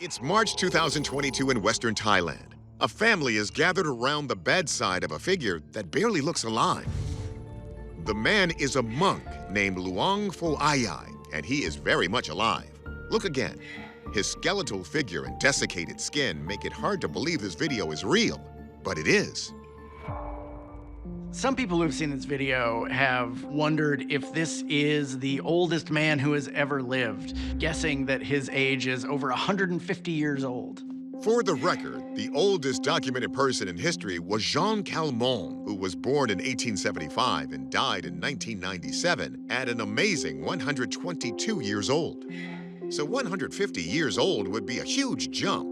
It's March 2022 in Western Thailand. A family is gathered around the bedside of a figure that barely looks alive. The man is a monk named Luang Pho Ayai, and he is very much alive. Look again. His skeletal figure and desiccated skin make it hard to believe this video is real, but it is. Some people who've seen this video have wondered if this is the oldest man who has ever lived, guessing that his age is over 150 years old. For the record, the oldest documented person in history was Jean Calment, who was born in 1875 and died in 1997 at an amazing 122 years old. So 150 years old would be a huge jump.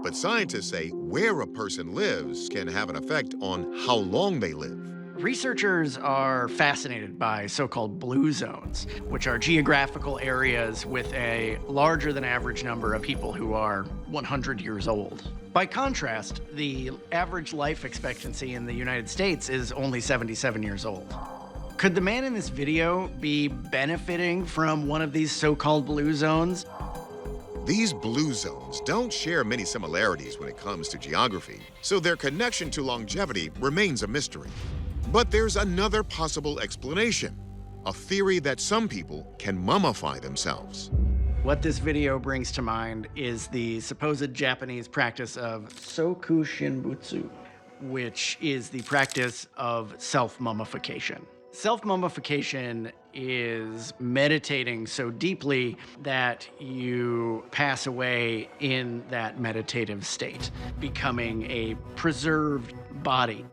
But scientists say where a person lives can have an effect on how long they live. Researchers are fascinated by so-called blue zones, which are geographical areas with a larger than average number of people who are 100 years old. By contrast, the average life expectancy in the United States is only 77 years old. Could the man in this video be benefiting from one of these so-called blue zones? These blue zones don't share many similarities when it comes to geography, so their connection to longevity remains a mystery. But there's another possible explanation, a theory that some people can mummify themselves. What this video brings to mind is the supposed Japanese practice of Soku Shinbutsu, which is the practice of self-mummification. Self-mummification is meditating so deeply that you pass away in that meditative state, becoming a preserved body.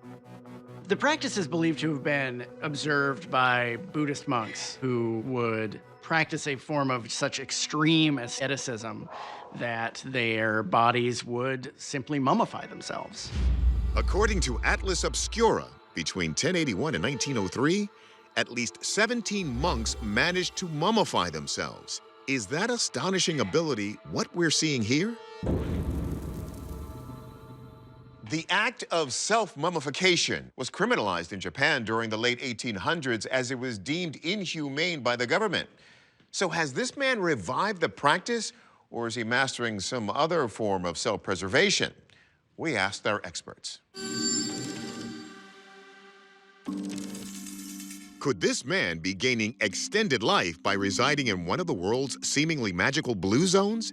The practice is believed to have been observed by Buddhist monks who would practice a form of such extreme asceticism that their bodies would simply mummify themselves. According to Atlas Obscura, between 1081 and 1903, at least 17 monks managed to mummify themselves. Is that astonishing ability what we're seeing here? The act of self-mummification was criminalized in Japan during the late 1800s as it was deemed inhumane by the government. So has this man revived the practice, or is he mastering some other form of self-preservation? We asked our experts. Could this man be gaining extended life by residing in one of the world's seemingly magical blue zones?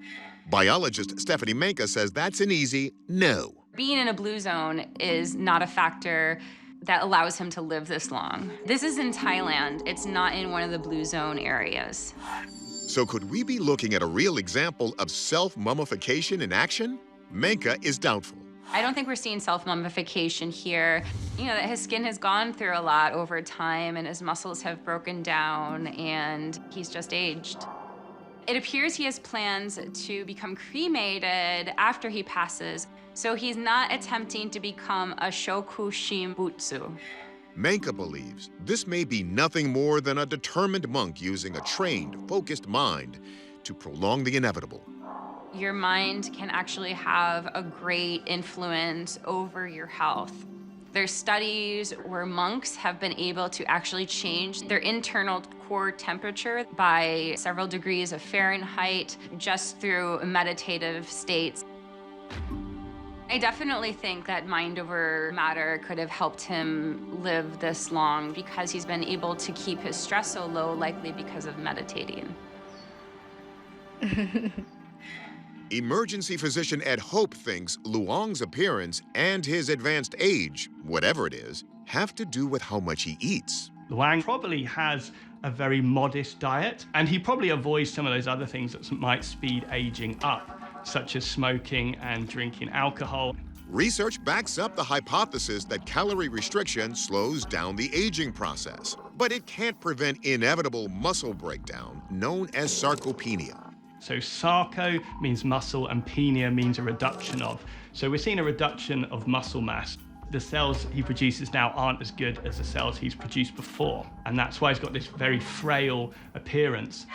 Biologist Stephanie Menke says that's an easy no. Being in a blue zone is not a factor that allows him to live this long. This is in Thailand. It's not in one of the blue zone areas. So could we be looking at a real example of self-mummification in action? Menke is doubtful. I don't think we're seeing self-mummification here. You know, that his skin has gone through a lot over time and his muscles have broken down and he's just aged. It appears he has plans to become cremated after he passes, so he's not attempting to become a Shoku Shinbutsu. Menke believes this may be nothing more than a determined monk using a trained, focused mind to prolong the inevitable. Your mind can actually have a great influence over your health. There's studies where monks have been able to actually change their internal core temperature by several degrees of Fahrenheit just through meditative states. I definitely think that mind over matter could have helped him live this long because he's been able to keep his stress so low, likely because of meditating. Emergency physician Ed Hope thinks Luang's appearance and his advanced age, whatever it is, have to do with how much he eats. Luang probably has a very modest diet, and he probably avoids some of those other things that might speed aging up, such as smoking and drinking alcohol. Research backs up the hypothesis that calorie restriction slows down the aging process, but it can't prevent inevitable muscle breakdown known as sarcopenia. So sarco means muscle and penia means a reduction of. So we're seeing a reduction of muscle mass. The cells he produces now aren't as good as the cells he's produced before. And that's why he's got this very frail appearance.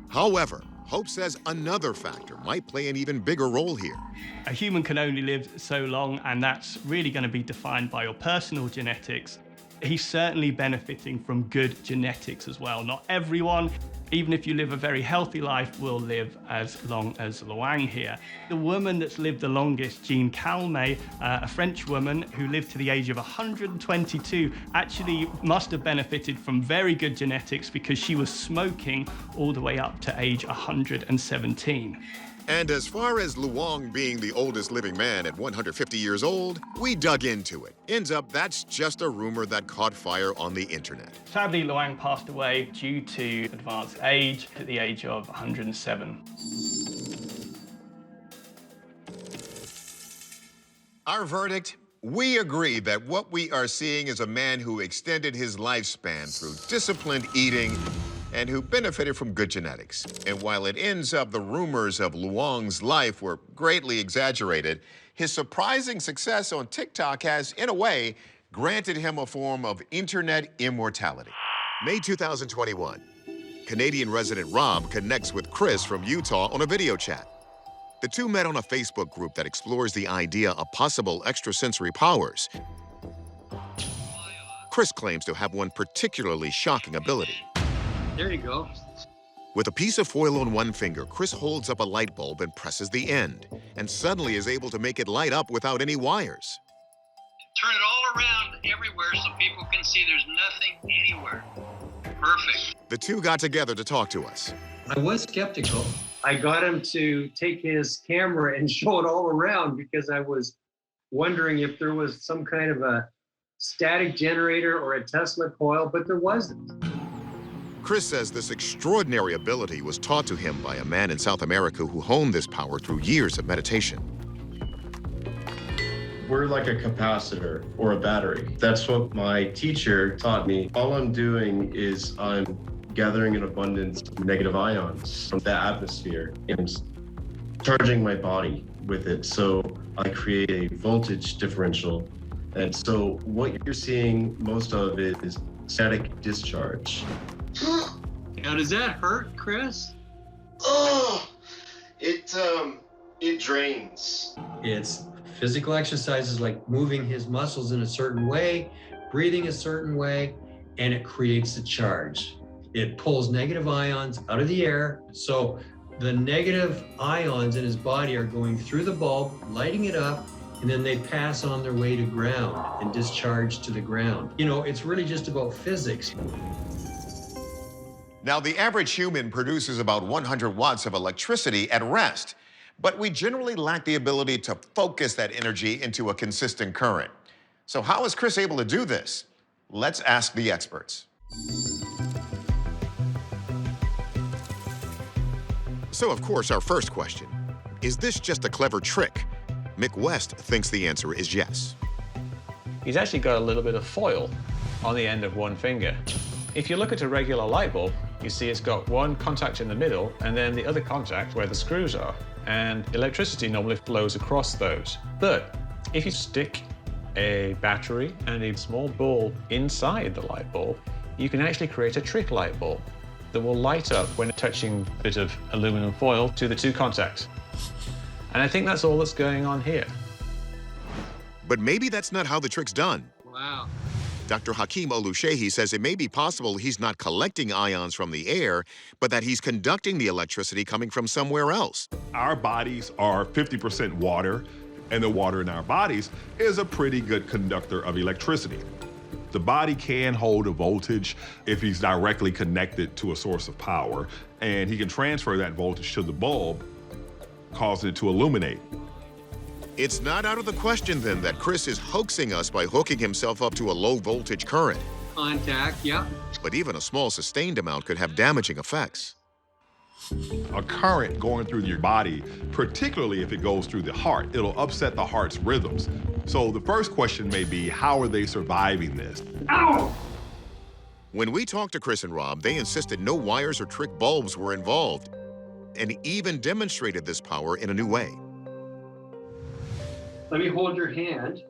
However, Hope says another factor might play an even bigger role here. A human can only live so long, and that's really going to be defined by your personal genetics. He's certainly benefiting from good genetics as well. Not everyone even if you live a very healthy life, will live as long as Luang here. The woman that's lived the longest, Jean Calmet, a French woman who lived to the age of 122, actually must have benefited from very good genetics because she was smoking all the way up to age 117. And as far as Luang being the oldest living man at 150 years old, we dug into it. Ends up that's just a rumor that caught fire on the internet. Sadly, Luang passed away due to advanced age at the age of 107. Our verdict? We agree that what we are seeing is a man who extended his lifespan through disciplined eating and who benefited from good genetics. And while it ends up the rumors of Luang's life were greatly exaggerated, his surprising success on TikTok has, in a way, granted him a form of internet immortality. May 2021, Canadian resident Rob connects with Chris from Utah on a video chat. The two met on a Facebook group that explores the idea of possible extrasensory powers. Chris claims to have one particularly shocking ability. There you go. With a piece of foil on one finger, Chris holds up a light bulb and presses the end, and suddenly is able to make it light up without any wires. Turn it all around everywhere so people can see there's nothing anywhere. Perfect. The two got together to talk to us. I was skeptical. I got him to take his camera and show it all around because I was wondering if there was some kind of a static generator or a Tesla coil, but there wasn't. Chris says this extraordinary ability was taught to him by a man in South America who honed this power through years of meditation. We're like a capacitor or a battery. That's what my teacher taught me. All I'm doing is I'm gathering an abundance of negative ions from the atmosphere and charging my body with it. So I create a voltage differential. And so what you're seeing most of it is static discharge. Now, does that hurt, Chris? Oh, it drains. It's physical exercises like moving his muscles in a certain way, breathing a certain way, and it creates a charge. It pulls negative ions out of the air. So the negative ions in his body are going through the bulb, lighting it up, and then they pass on their way to ground and discharge to the ground. You know, it's really just about physics. Now, the average human produces about 100 watts of electricity at rest, but we generally lack the ability to focus that energy into a consistent current. So how is Chris able to do this? Let's ask the experts. So, of course, our first question, is this just a clever trick? Mick West thinks the answer is yes. He's actually got a little bit of foil on the end of one finger. If you look at a regular light bulb, you see it's got one contact in the middle and then the other contact where the screws are. And electricity normally flows across those. But if you stick a battery and a small bulb inside the light bulb, you can actually create a trick light bulb that will light up when touching a bit of aluminum foil to the two contacts. And I think that's all that's going on here. But maybe that's not how the trick's done. Wow. Dr. Hakeem Olushehi says it may be possible he's not collecting ions from the air, but that he's conducting the electricity coming from somewhere else. Our bodies are 50% water, and the water in our bodies is a pretty good conductor of electricity. The body can hold a voltage if he's directly connected to a source of power, and he can transfer that voltage to the bulb, causing it to illuminate. It's not out of the question, then, that Chris is hoaxing us by hooking himself up to a low-voltage current. Contact, yeah. But even a small sustained amount could have damaging effects. A current going through your body, particularly if it goes through the heart, it'll upset the heart's rhythms. So the first question may be, how are they surviving this? Ow! When we talked to Chris and Rob, they insisted no wires or trick bulbs were involved, and even demonstrated this power in a new way. Let me hold your hand,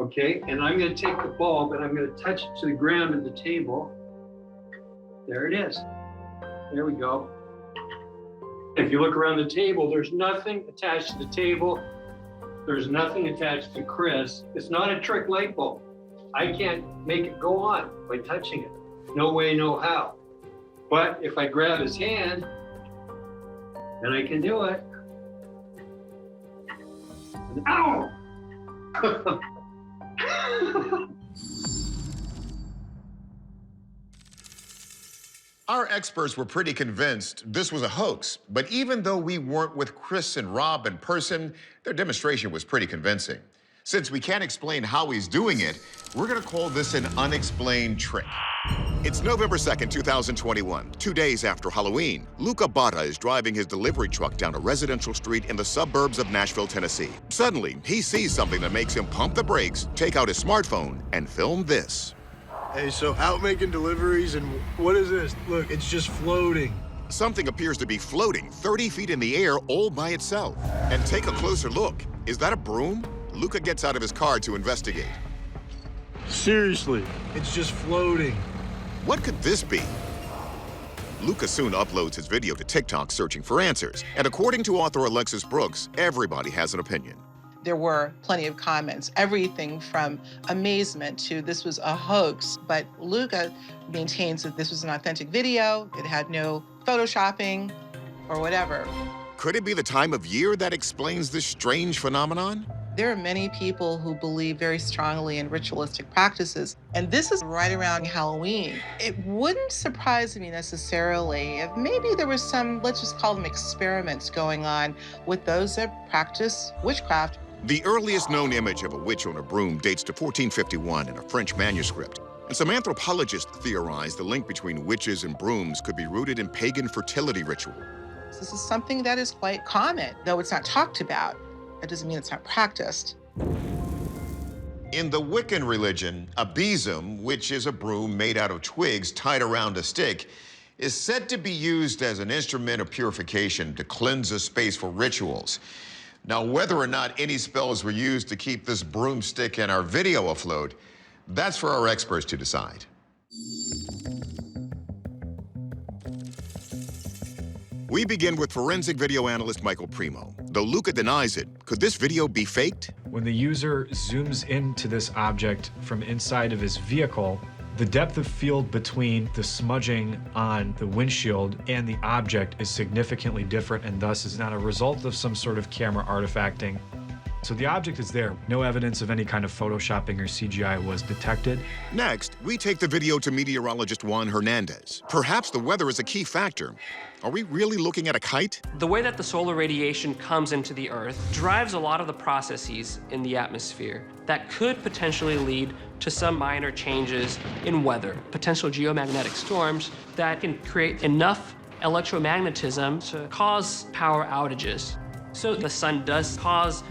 okay? And I'm gonna take the bulb and I'm gonna touch it to the ground of the table. There it is. There we go. If you look around the table, there's nothing attached to the table. There's nothing attached to Chris. It's not a trick light bulb. I can't make it go on by touching it. No way, no how. But if I grab his hand, then I can do it. Ow! Our experts were pretty convinced this was a hoax, but even though we weren't with Chris and Rob in person, their demonstration was pretty convincing. Since we can't explain how he's doing it, we're gonna call this an unexplained trick. It's November 2nd, 2021, 2 days after Halloween. Luca Botta is driving his delivery truck down a residential street in the suburbs of Nashville, Tennessee. Suddenly, he sees something that makes him pump the brakes, take out his smartphone, and film this. Hey, so out making deliveries, and what is this? Look, it's just floating. Something appears to be floating 30 feet in the air all by itself. And take a closer look. Is that a broom? Luca gets out of his car to investigate. Seriously, it's just floating. What could this be? Luca soon uploads his video to TikTok searching for answers. And according to author Alexis Brooks, everybody has an opinion. There were plenty of comments, everything from amazement to this was a hoax. But Luca maintains that this was an authentic video. It had no photoshopping or whatever. Could it be the time of year that explains this strange phenomenon? There are many people who believe very strongly in ritualistic practices, and this is right around Halloween. It wouldn't surprise me necessarily if maybe there was some, let's just call them experiments going on with those that practice witchcraft. The earliest known image of a witch on a broom dates to 1451 in a French manuscript. And some anthropologists theorize the link between witches and brooms could be rooted in pagan fertility ritual. This is something that is quite common, though it's not talked about. That doesn't mean it's not practiced. In the Wiccan religion, a besom, which is a broom made out of twigs tied around a stick, is said to be used as an instrument of purification to cleanse a space for rituals. Now, whether or not any spells were used to keep this broomstick in our video afloat, that's for our experts to decide. We begin with forensic video analyst Michael Primo. Though Luca denies it, could this video be faked? When the user zooms into this object from inside of his vehicle, the depth of field between the smudging on the windshield and the object is significantly different and thus is not a result of some sort of camera artifacting. So the object is there. No evidence of any kind of photoshopping or CGI was detected. Next, we take the video to meteorologist Juan Hernandez. Perhaps the weather is a key factor. Are we really looking at a kite? The way that the solar radiation comes into the Earth drives a lot of the processes in the atmosphere that could potentially lead to some minor changes in weather, potential geomagnetic storms that can create enough electromagnetism to cause power outages. So the sun does cause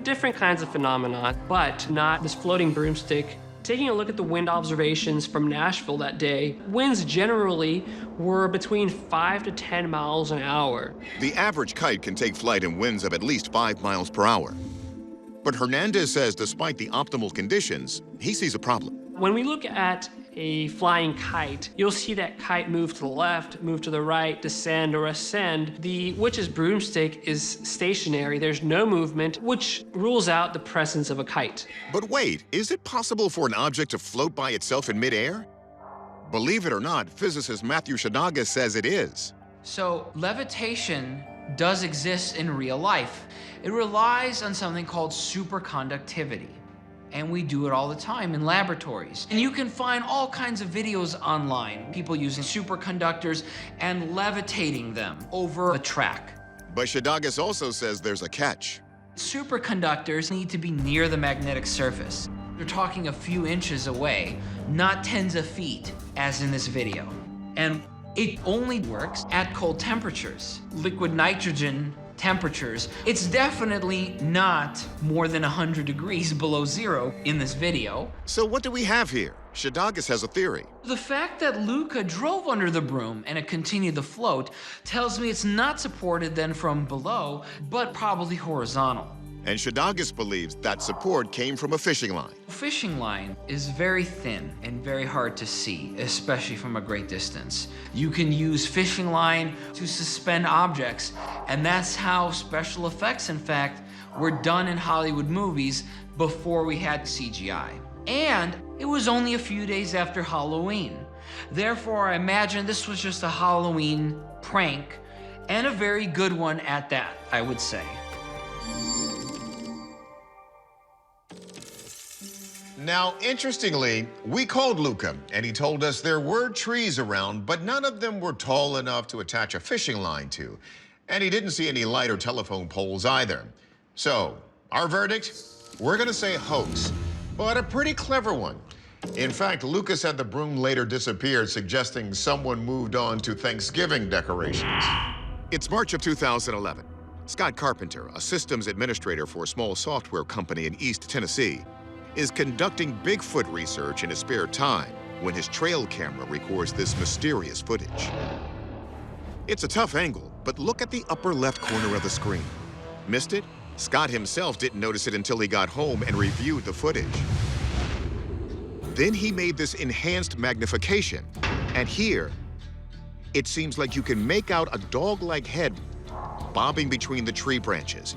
different kinds of phenomena, but not this floating broomstick. Taking a look at the wind observations from Nashville that day, winds generally were between 5 to 10 miles an hour. The average kite can take flight in winds of at least 5 miles per hour. But Hernandez says despite the optimal conditions, he sees a problem. When we look at a flying kite, you'll see that kite move to the left, move to the right, descend or ascend. The witch's broomstick is stationary. There's no movement, which rules out the presence of a kite. But wait, is it possible for an object to float by itself in midair? Believe it or not, physicist Matthew Shadaga says it is. So levitation does exist in real life. It relies on something called superconductivity. And we do it all the time in laboratories. And you can find all kinds of videos online, people using superconductors and levitating them over a track. But Shadagas also says there's a catch. Superconductors need to be near the magnetic surface. They're talking a few inches away, not tens of feet, as in this video. And it only works at cold temperatures. Liquid nitrogen temperatures. It's definitely not more than 100 degrees below zero in this video. So what do we have here? Shadagas has a theory. The fact that Luca drove under the broom and it continued to float tells me it's not supported then from below, but probably horizontal. And Shadagas believes that support came from a fishing line. Fishing line is very thin and very hard to see, especially from a great distance. You can use fishing line to suspend objects, and that's how special effects, in fact, were done in Hollywood movies before we had CGI. And it was only a few days after Halloween. Therefore, I imagine this was just a Halloween prank, and a very good one at that, I would say. Now, interestingly, we called Luca, and he told us there were trees around, but none of them were tall enough to attach a fishing line to. And he didn't see any light or telephone poles either. So, our verdict? We're gonna say hoax, but a pretty clever one. In fact, Luca said the broom later disappeared, suggesting someone moved on to Thanksgiving decorations. It's March of 2011. Scott Carpenter, a systems administrator for a small software company in East Tennessee, is conducting Bigfoot research in his spare time when his trail camera records this mysterious footage. It's a tough angle, but look at the upper left corner of the screen. Missed it? Scott himself didn't notice it until he got home and reviewed the footage. Then he made this enhanced magnification, and here, it seems like you can make out a dog-like head bobbing between the tree branches.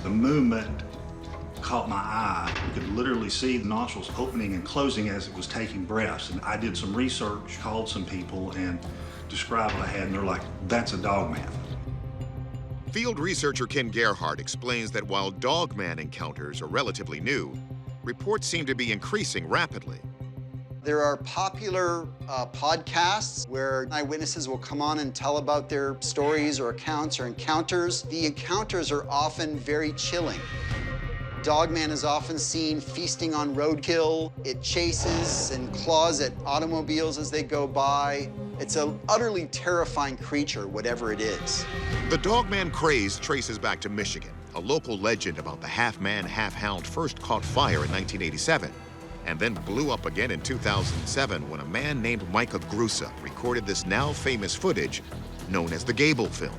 The movement caught my eye. You could literally see the nostrils opening and closing as it was taking breaths. And I did some research, called some people, and described what I had, and they're like, that's a dogman. Field researcher Ken Gerhardt explains that while dogman encounters are relatively new, reports seem to be increasing rapidly. There are popular podcasts where eyewitnesses will come on and tell about their stories or accounts or encounters. The encounters are often very chilling. Dogman is often seen feasting on roadkill. It chases and claws at automobiles as they go by. It's an utterly terrifying creature, whatever it is. The dogman craze traces back to Michigan. A local legend about the half-man, half-hound first caught fire in 1987 and then blew up again in 2007 when a man named Micah Grusa recorded this now famous footage known as the Gable film.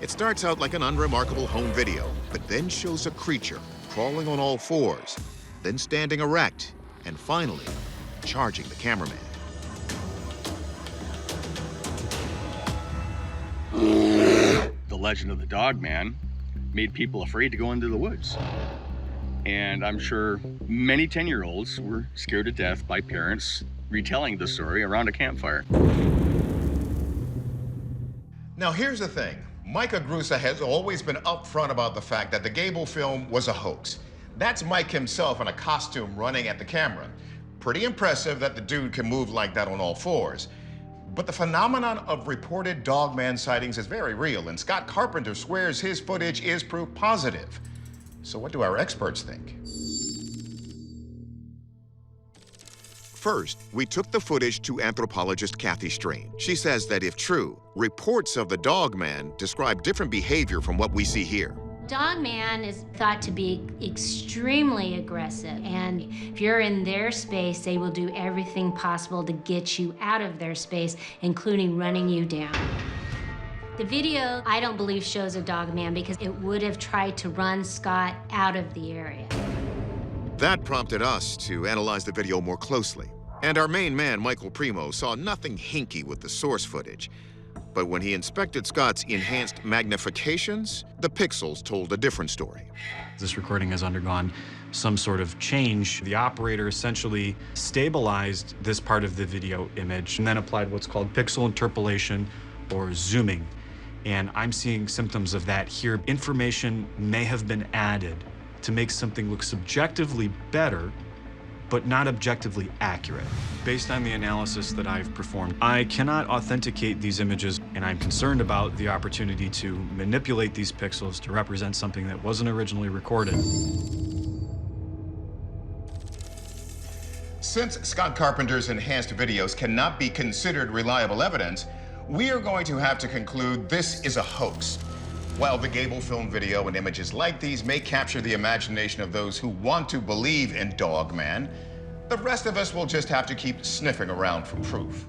It starts out like an unremarkable home video, but then shows a creature crawling on all fours, then standing erect, and finally charging the cameraman. The legend of the Dogman made people afraid to go into the woods. And I'm sure many 10-year-olds were scared to death by parents retelling the story around a campfire. Now here's the thing. Micah Grusa has always been upfront about the fact that the Gable film was a hoax. That's Mike himself in a costume running at the camera. Pretty impressive that the dude can move like that on all fours. But the phenomenon of reported dogman sightings is very real, and Scott Carpenter swears his footage is proof positive. So what do our experts think? First, we took the footage to anthropologist Kathy Strain. She says that if true, reports of the dogman describe different behavior from what we see here. Dogman is thought to be extremely aggressive, and if you're in their space, they will do everything possible to get you out of their space, including running you down. The video, I don't believe, shows a dogman because it would have tried to run Scott out of the area. That prompted us to analyze the video more closely. And our main man, Michael Primo, saw nothing hinky with the source footage. But when he inspected Scott's enhanced magnifications, the pixels told a different story. This recording has undergone some sort of change. The operator essentially stabilized this part of the video image and then applied what's called pixel interpolation or zooming. And I'm seeing symptoms of that here. Information may have been added to make something look subjectively better, but not objectively accurate. Based on the analysis that I've performed, I cannot authenticate these images, and I'm concerned about the opportunity to manipulate these pixels to represent something that wasn't originally recorded. Since Scott Carpenter's enhanced videos cannot be considered reliable evidence, we are going to have to conclude this is a hoax. While the Gable film video and images like these may capture the imagination of those who want to believe in Dogman, the rest of us will just have to keep sniffing around for proof.